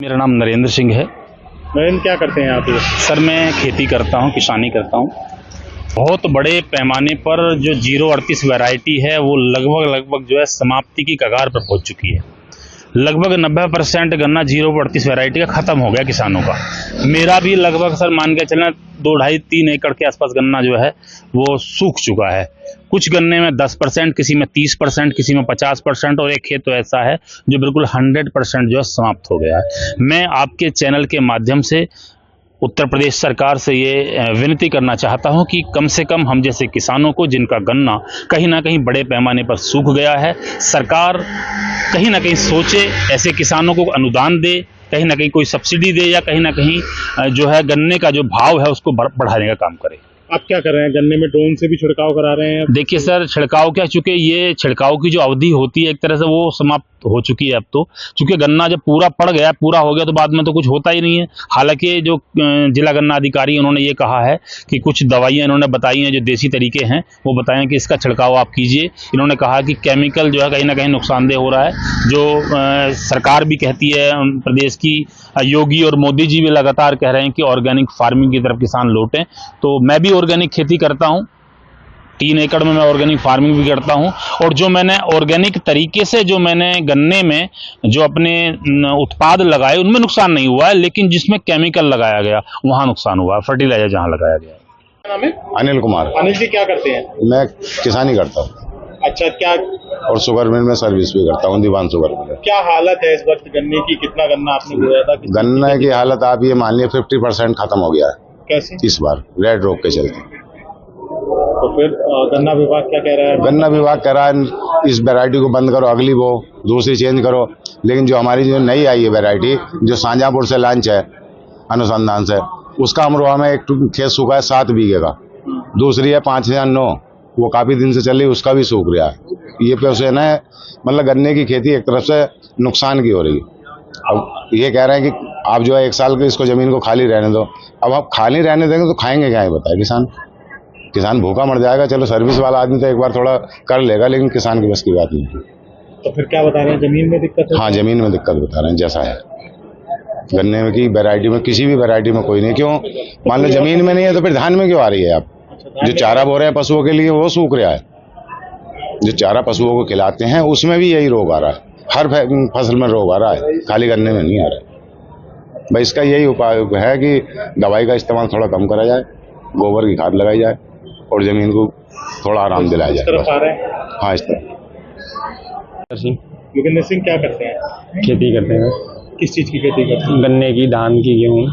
मेरा नाम नरेंद्र सिंह है। नरेंद्र, क्या करते हैं आप? सर मैं खेती करता हूँ, किसानी करता हूँ। बहुत बड़े पैमाने पर जो 038 वैरायटी है वो लगभग जो है समाप्ति की कगार पर पहुँच चुकी है। लगभग 90% गन्ना 038 वैरायटी का ख़त्म हो गया किसानों का। मेरा भी लगभग सर मान के चलना 2-2.5-3 एकड़ के आसपास गन्ना जो है वो सूख चुका है। कुछ गन्ने में 10%, किसी में 30%, किसी में 50% और एक खेत तो ऐसा है जो बिल्कुल 100% जो है समाप्त हो गया है। मैं आपके चैनल के माध्यम से उत्तर प्रदेश सरकार से ये विनती करना चाहता हूं कि कम से कम हम जैसे किसानों को जिनका गन्ना कहीं ना कहीं बड़े पैमाने पर सूख गया है, सरकार कहीं ना कहीं सोचे, ऐसे किसानों को अनुदान दे, कहीं ना कहीं कोई सब्सिडी दे या कहीं ना कहीं जो है गन्ने का जो भाव है उसको बढ़ाने का काम करे। आप क्या कर रहे हैं? गन्ने में ड्रोन से भी छिड़काव करा रहे हैं? देखिए सर, छिड़काव क्या, चूंकि ये छिड़काव की जो अवधि होती है एक तरह से वो समाप्त हो चुकी है अब तो, चूंकि गन्ना जब पूरा पड़ गया, पूरा हो गया तो बाद में तो कुछ होता ही नहीं है। हालांकि जो जिला गन्ना अधिकारी उन्होंने ये कहा है कि कुछ दवाइयाँ इन्होंने बताई हैं जो देसी तरीके हैं, वो बताएं कि इसका छिड़काव आप कीजिए। इन्होंने कहा कि केमिकल जो है कहीं ना कहीं नुकसानदेह हो रहा है। जो सरकार भी कहती है, प्रदेश की योगी और मोदी जी भी लगातार कह रहे हैं कि ऑर्गेनिक फार्मिंग की तरफ किसान लौटें। तो मैं भी ऑर्गेनिक खेती करता हूँ, 3 एकड़ में मैं ऑर्गेनिक फार्मिंग भी करता हूं। और जो मैंने ऑर्गेनिक तरीके से जो मैंने गन्ने में जो अपने उत्पाद लगाए उनमें नुकसान नहीं हुआ है, लेकिन जिसमें केमिकल लगाया गया वहां नुकसान हुआ है, फर्टिलाइजर जहां लगाया गया है। क्या नाम है? अनिल कुमार। अनिल जी, क्या करते हैं? मैं किसानी करता हूँ। अच्छा, क्या और शुगर मिल में सर्विस भी करता हूँ, दीवान शुगर मिल। क्या हालत है इस वक्त गन्ने की? कितना गन्ना आपने बोया था? गन्ने की हालत आप ये मान लिया 50% खत्म हो गया है कैसे? इस बार रेड रोग के चलते। तो फिर गन्ना विभाग क्या कह रहा है? गन्ना विभाग कह रहा है इस वैरायटी को बंद करो, अगली वो दूसरी चेंज करो। लेकिन जो हमारी जो नई आई है वैरायटी, जो शाहजहांपुर से लॉन्च है अनुसंधान से, उसका अमरोहा में एक खेत सूखा है 7 बीघे का, दूसरी है 5009, वो काफी दिन से चल रही, उसका भी सूख रहा है। ये प्रोसेस है, मतलब गन्ने की खेती एक तरफ से नुकसान की हो रही है। अब ये कह रहे हैं कि आप जो है 1 साल के इसको जमीन को खाली रहने दो। अब आप खाली रहने देंगे तो खाएंगे क्या, बताए किसान भूखा मर जाएगा। चलो सर्विस वाला आदमी तो एक बार थोड़ा कर लेगा, लेकिन किसान की बस की बात नहीं है। तो फिर क्या बता रहे हैं, जमीन में दिक्कत है? हाँ, जमीन में दिक्कत बता रहे हैं जैसा है। गन्ने में की वैरायटी में, किसी भी वैरायटी में कोई नहीं। क्यों? मान लो जमीन में नहीं है तो फिर धान में क्यों आ रही है? आप जो चारा बो रहे हैं पशुओं के लिए वो सूख रहा है, जो चारा पशुओं को खिलाते हैं उसमें भी यही रोग आ रहा है। हर फसल में रोग आ रहा है, खाली गन्ने में नहीं आ रहा है। भाई इसका यही उपाय है कि दवाई का इस्तेमाल थोड़ा कम करा जाए, गोबर की खाद लगाई जाए और जमीन को थोड़ा आराम दिलाया जाए। इस तरफ आ रहे हैं? हाँ, इस तरह। योगेंद्र सिंह, क्या करते हैं? खेती करते हैं। किस चीज की खेती करते हैं? गन्ने की, धान की, गेहूँ।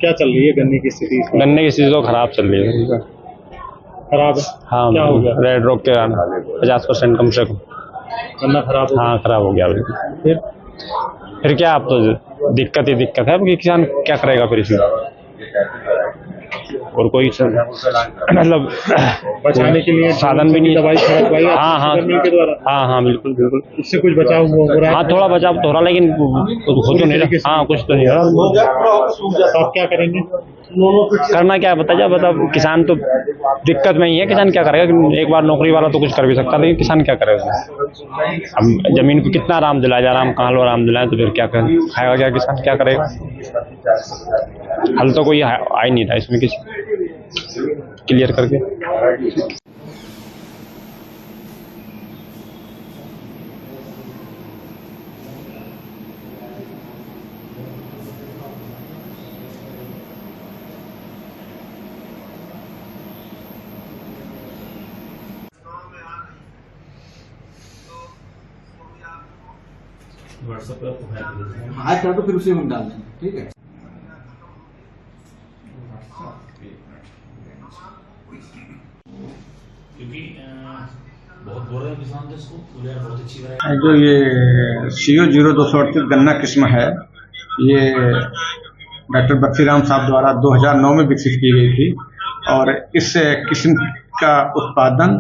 क्या चल रही है गन्ने की स्थिति? गन्ने की स्थिति तो खराब चल रही है। खराब है? हाँ, क्या हो गया? रेड रोग के कारण 50% कम से कम गन्ना खराब हो गया? हाँ, खराब हो गया। फिर क्या, अब तो दिक्कत ही दिक्कत है। अब किसान क्या करेगा फिर इसमें? और कोई मतलब बचाने के लिए साधन भी नहीं। दवाई छिड़कवाई हाँ हाँ के द्वारा? हाँ हाँ, बिल्कुल बिल्कुल। इससे कुछ बचाव हो रहा है? हाँ, थोड़ा बचाव तो हो रहा, लेकिन हो तो नहीं रहा। हाँ, कुछ तो नहीं हो रहा। तो आप क्या करेंगे? करना क्या बता किसान तो दिक्कत में ही है। किसान क्या करेगा? एक बार नौकरी वाला तो कुछ कर भी सकता है, लेकिन किसान क्या करेगा? अब जमीन को कितना आराम दिलाया जाए, आराम कहाँ लो आराम दिलाए, तो फिर क्या खाएगा क्या किसान? क्या करेगा? हल तो कोई आ ही नहीं था इसमें किसी क्लियर करके। व्हाट्सएप पे आपको हाथ कर दो, फिर उसे हम डाल देंगे। ठीक है। क्योंकि बहुत बोल रहे हैं किसान तो इसको बहुत अच्छी वैरायटी। जो ये CO 0238 गन्ना किस्म है, ये डॉक्टर बक्सीराम साहब द्वारा 2009 में विकसित की गई थी और इस किस्म का उत्पादन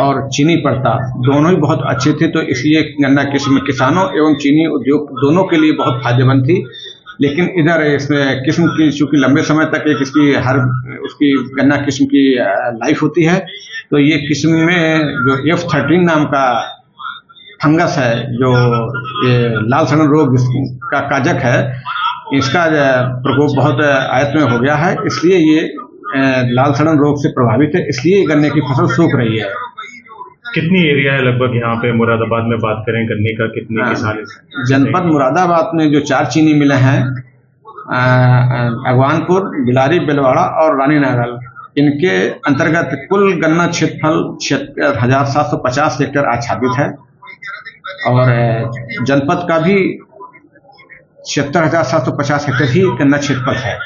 और चीनी पड़ता दोनों ही बहुत अच्छे थे। तो इसलिए गन्ना किस्म किसानों एवं चीनी उद्योग दोनों के लिए बहुत फायदेमंद थी। लेकिन इधर इसमें किस्म की चूंकि लंबे समय तक एक इसकी उसकी गन्ना किस्म की लाइफ होती है, तो ये किस्म में जो F13 नाम का फंगस है, जो ये लाल सड़न रोग का काजक है, इसका प्रकोप बहुत आयत में हो गया है, इसलिए ये लाल सड़न रोग से प्रभावित है, इसलिए गन्ने की फसल सूख रही है। कितनी एरिया है लगभग यहाँ पे मुरादाबाद में बात करें गन्ने का, कितने किसान? जनपद मुरादाबाद में जो 4 चीनी मिलें हैं, अगवानपुर, बिलारी, बिलवाड़ा और रानी नागल, इनके अंतर्गत कुल गन्ना क्षेत्रफल 76,750 हेक्टेयर आच्छादित है और जनपद का भी 76,750 हेक्टेयर ही गन्ना क्षेत्रफल है।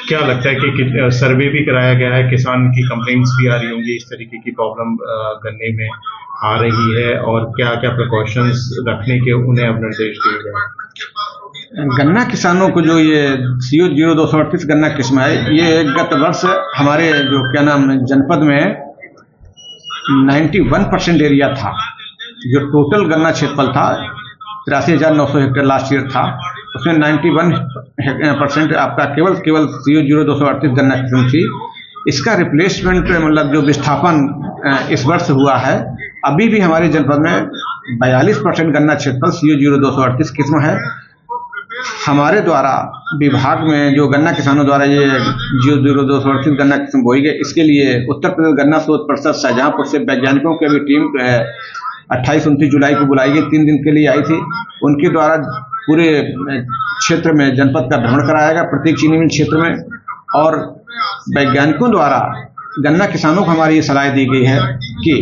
क्या लगता है कि सर्वे भी कराया गया है, किसान की कंप्लेंट्स भी आ रही होंगी, इस तरीके की प्रॉब्लम गन्ने में आ रही है, और क्या क्या प्रिकॉशंस रखने के उन्हें अब निर्देश दिए गए हैं? गन्ना किसानों को जो ये CO 0238 गन्ना किस्म है, ये गत वर्ष हमारे जो क्या नाम जनपद में 91% एरिया था, जो टोटल गन्ना क्षेत्रफल था 83,900 हेक्टेयर लास्ट ईयर था, उसमें 91% आपका केवल CO 0238 गन्ना किस्म थी। इसका रिप्लेसमेंट मतलब जो विस्थापन इस वर्ष हुआ है, अभी भी हमारे जनपद में 42% गन्ना क्षेत्रफल CO 0238 किस्म है। हमारे द्वारा विभाग में जो गन्ना किसानों द्वारा ये CO 0238 गन्ना किस्म बोई गई, इसके लिए उत्तर प्रदेश गन्ना शोध परिषद शाहजहांपुर से वैज्ञानिकों की अभी टीम 28-29 जुलाई को बुलाई गई, 3 दिन के लिए आई थी। उनके द्वारा पूरे क्षेत्र में जनपद का भ्रमण कराया गया, प्रत्येक चीनी मिल क्षेत्र में, और वैज्ञानिकों द्वारा गन्ना किसानों को हमारी ये सलाह दी गई है कि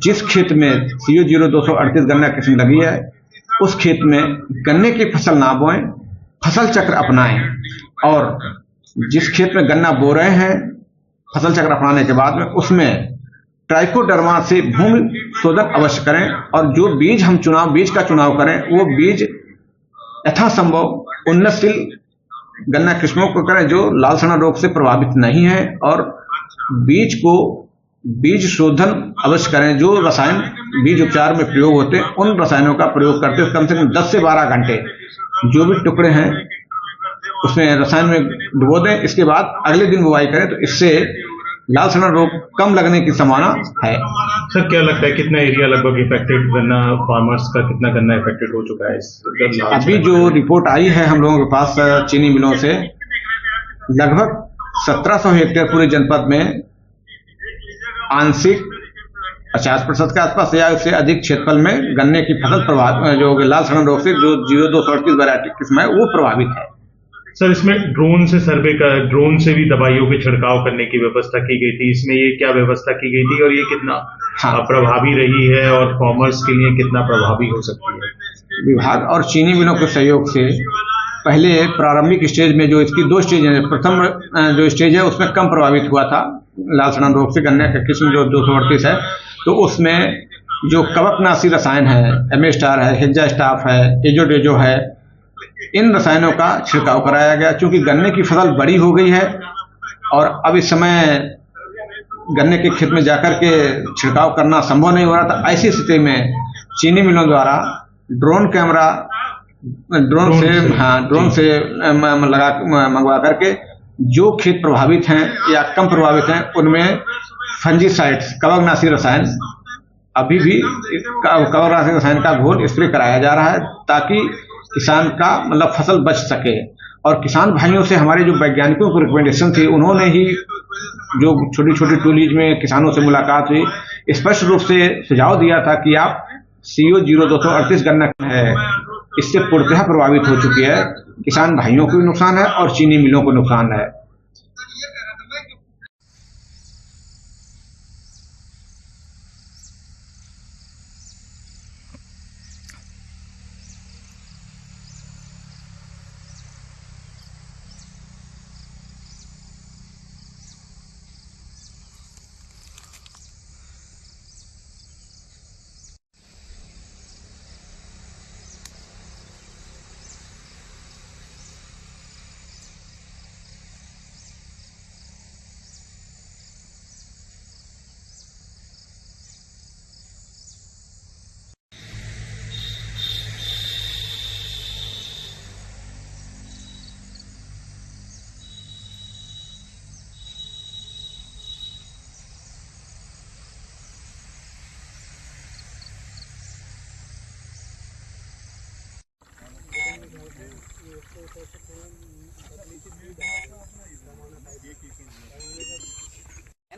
जिस खेत में CO 0238 गन्ना किस्म लगी है, उस खेत में गन्ने की फसल ना बोएं, फसल चक्र अपनाएं, और जिस खेत में गन्ना बो रहे हैं फसल चक्र अपनाने के बाद में उसमें ट्राइकोडर्मा से भूमि शोधन अवश्य करें, और जो बीज हम बीज का चुनाव करें वो बीज यथासंभव उन्नतशील गन्ना किस्मों को करें जो लाल सड़न रोग से प्रभावित नहीं है, और बीज शोधन अवश्य करें। जो रसायन बीज उपचार में प्रयोग होते हैं, उन रसायनों का प्रयोग करते हुए कम से कम 10 से 12 घंटे जो भी टुकड़े हैं उसमें रसायन में डुबो दें, इसके बाद अगले दिन बुवाई करें, तो इससे लाल सड़न रोग कम लगने की संभावना है। सर क्या लगता है कितना एरिया लगभग इफेक्टेड गन्ना फार्मर्स का, कितना गन्ना इफेक्टेड हो चुका है इस? अभी जो रिपोर्ट आई है हम लोगों के पास चीनी मिलों से, लगभग 1700 हेक्टेयर पूरे जनपद में आंशिक 50% के आसपास या उससे अधिक क्षेत्रफल में गन्ने की फसल प्रभावित, जो लाल सड़न रोग से जो 0238 वैरायटी किस्म है वो प्रभावित है। सर इसमें ड्रोन से सर्वे का, ड्रोन से भी दवाइयों के छिड़काव करने की व्यवस्था की गई थी, इसमें ये क्या व्यवस्था की गई थी और ये कितना प्रभावी रही है और कॉमर्स के लिए कितना प्रभावी हो सकती है? विभाग और चीनी मिलों के सहयोग से पहले प्रारंभिक स्टेज में जो इसकी 2 स्टेज है, प्रथम जो स्टेज है उसमें कम प्रभावित हुआ था लाल सड़न रोग से गन्ने का किस्म जो 238 है, तो उसमें जो कवकनाशी रसायन है, एमेस्टार है, हेक्सा स्टाफ है, एजोडेजो है, इन रसायनों का छिड़काव कराया गया। चूंकि गन्ने की फसल बड़ी हो गई है और अब इस समय गन्ने के खेत में जाकर के छिड़काव करना संभव नहीं हो रहा था, ऐसी स्थिति में चीनी मिलों द्वारा ड्रोन से मंगवा करके जो खेत प्रभावित हैं या कम प्रभावित हैं उनमें फंजीसाइड्स, कवकनाशी रसायन, अभी भी कवकनाशी रसायन का घोल स्प्रे कराया जा रहा है ताकि किसान का मतलब फसल बच सके। और किसान भाइयों से हमारे जो वैज्ञानिकों की रिकमेंडेशन थी, उन्होंने ही जो छोटी छोटी टूलीज में किसानों से मुलाकात हुई, स्पष्ट रूप से सुझाव दिया था कि आप CO 0238 गन्ना है, इससे पूर्णतः प्रभावित हो चुकी है, किसान भाइयों को भी नुकसान है और चीनी मिलों को नुकसान है।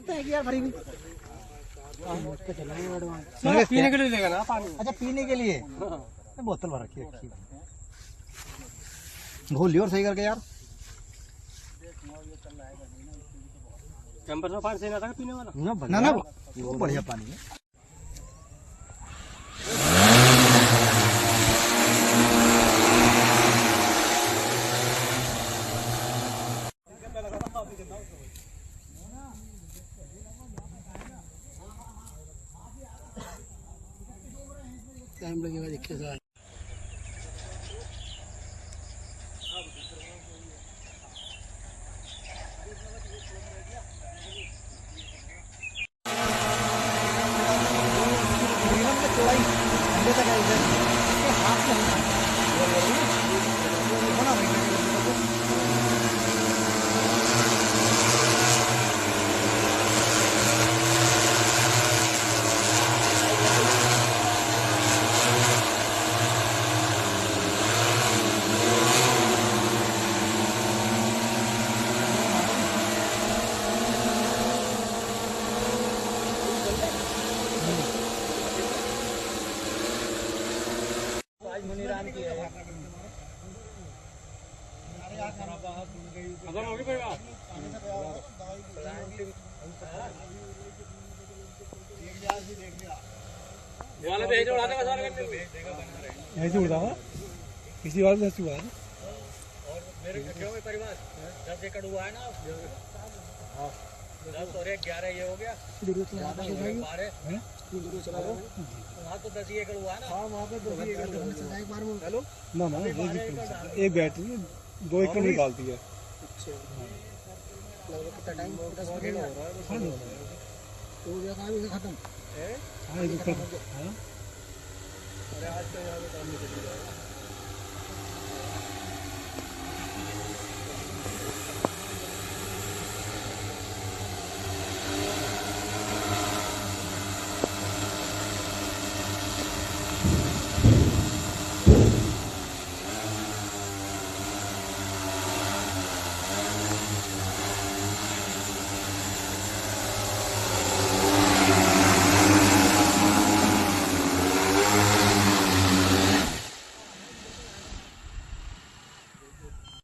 सकते हैं कि यार भरी हुई पीने के लिए लेगा ना पानी। अच्छा पीने के लिए बोतल भर रखी है घोल लियो और सही करके यार। कैंपर में पानी सही ना था पीने वाला ना ना वो बढ़िया पानी है। टाइम लगेगा देखिएगा। ऐसे उड़ा किसी और से हुआ और मेरे परिवार 10 एकड़ हुआ है ना 10 और 11 ये हो गया वहाँ तो 10 एकड़ हुआ है ना वहाँ पे 2 एकड़ हेलो ना एक बैटरी 2 एकड़ निकालती है। कितना टाइम 10 मिनट हो रहा है तो गया खत्म हाँ अरे आज तो यहाँ पे काम नहीं कर